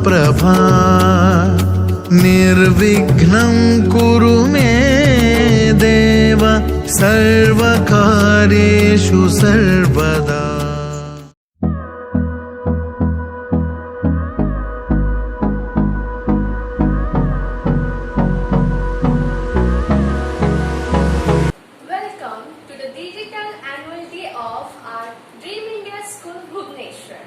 प्रभा निर्विघ्नं कुरु मे देव सर्वकार्येषु सर्वदा। Welcome to the digital annual day of our Dream India School Bhubaneswar.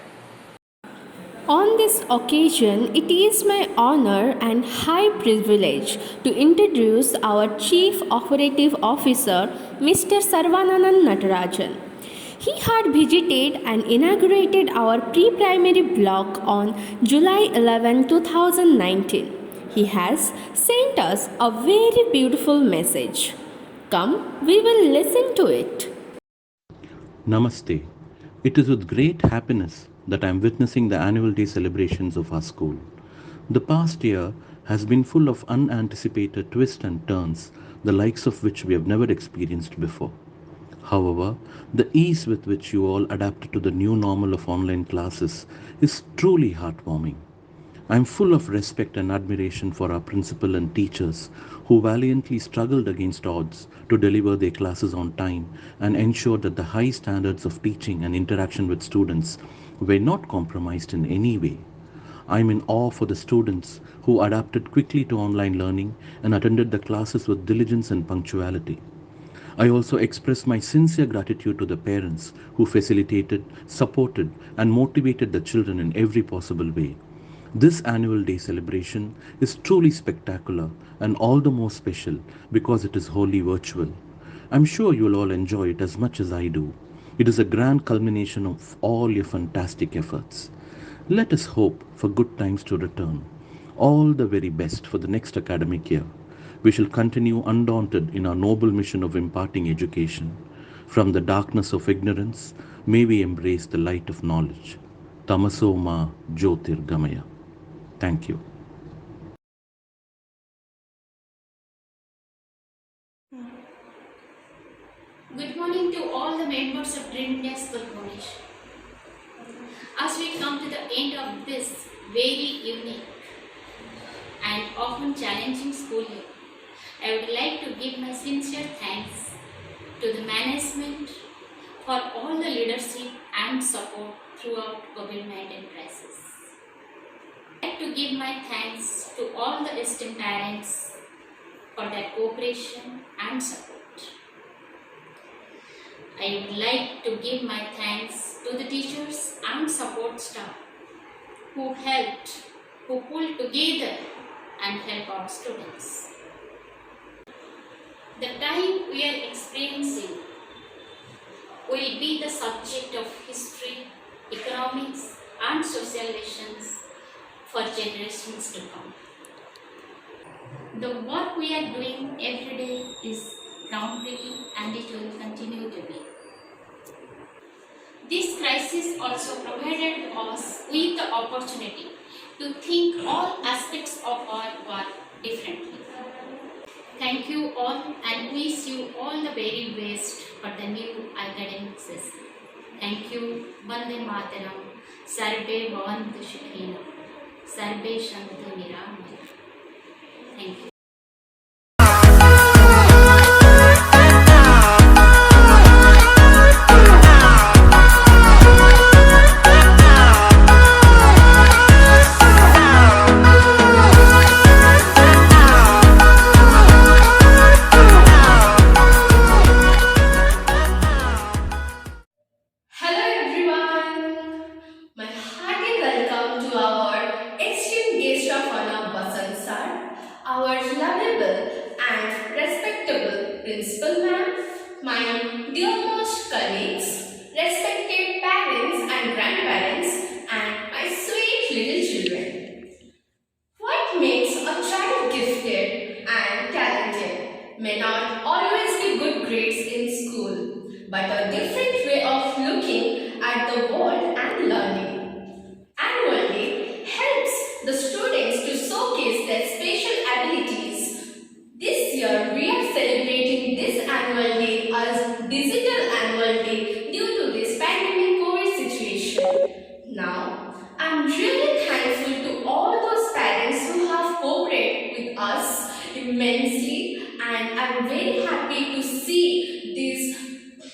On this occasion, it is my honor and high privilege to introduce our Chief Operative Officer, Mr. Sarvanandan Natarajan. He had visited and inaugurated our pre-primary block on July 11, 2019. He has sent us a very beautiful message. Come, we will listen to it. Namaste. It is with great happiness that I am witnessing the annual day celebrations of our school. The past year has been full of unanticipated twists and turns, the likes of which we have never experienced before. However, the ease with which you all adapted to the new normal of online classes is truly heartwarming. I am full of respect and admiration for our principal and teachers who valiantly struggled against odds to deliver their classes on time and ensure that the high standards of teaching and interaction with students were not compromised in any way. I am in awe for the students who adapted quickly to online learning and attended the classes with diligence and punctuality. I also express my sincere gratitude to the parents who facilitated, supported, and motivated the children in every possible way. This annual day celebration is truly spectacular and all the more special because it is wholly virtual. I'm sure you'll all enjoy it as much as I do. It is a grand culmination of all your fantastic efforts. Let us hope for good times to return. All the very best for the next academic year. We shall continue undaunted in our noble mission of imparting education. From the darkness of ignorance, may we embrace the light of knowledge. Tamaso ma Jyotirgamaya. Thank you. Good morning to all the members of Dream India School Bhubaneswar. As we come to the end of this very unique and often challenging school year, I would like to give my sincere thanks to the management for all the leadership and support throughout COVID-19 crisis. I would like to give my thanks to all the esteemed parents for their cooperation and support. I would like to give my thanks to the teachers and support staff who helped, who pulled together and helped our students. The time we are experiencing will be the subject of history, economics and social lessons for generations to come. The work we are doing every day is groundbreaking and it will continue to be. This crisis also provided us with the opportunity to think all aspects of our work differently. Thank you all and wish you all the very best for the new academic session. Thank you. Vande Mataram. Sarve Bhavantu Sukhino. Sarve Shantu Niramaya. Thank you. Hello everyone. My hearty welcome to our esteemed guest of honor Basant sir, our lovable and respectable principal ma'am, my dearmost colleagues, respected parents and grandparents, and my sweet little children. What makes a child gifted and talented may not always be good grades in school, but a different way of looking at the world and learning. Annual Day helps the students to showcase their special abilities. This year we are celebrating this annual day as Digital Annual Day due to this pandemic COVID situation. Now, I am really thankful to all see these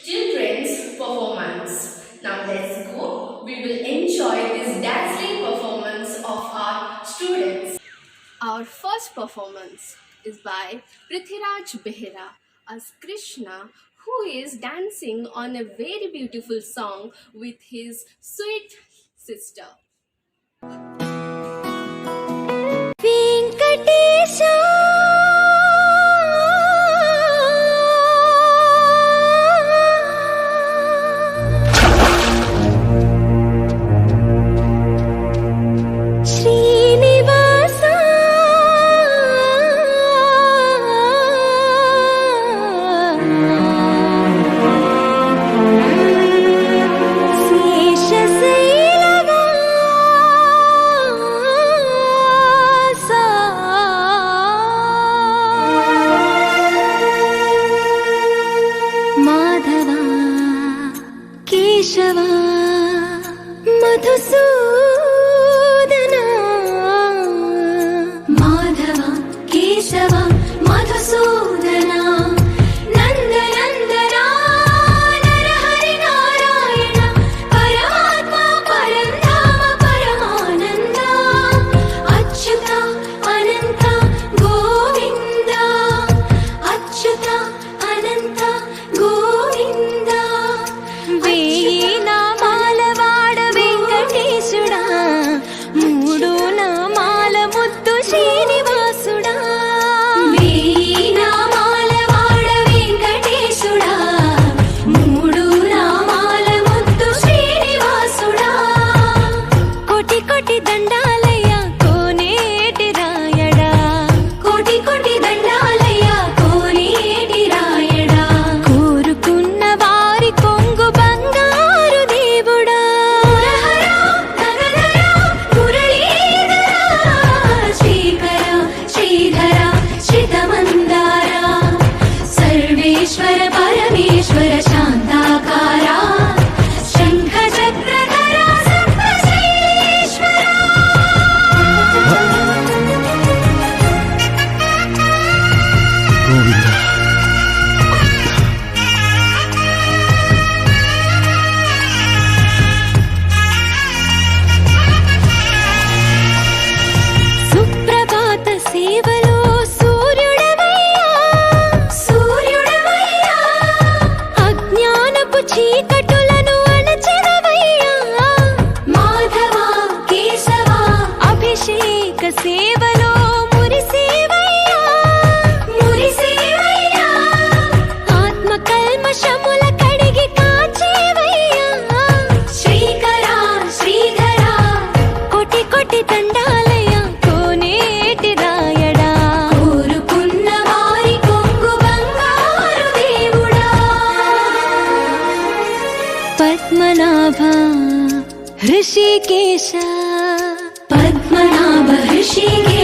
children's performance. Now let's go. We will enjoy this dazzling performance of our students. Our first performance is by Prithviraj Behera as Krishna, who is dancing on a very beautiful song with his sweet sister. Rishikesh Padmanabha Rishikesh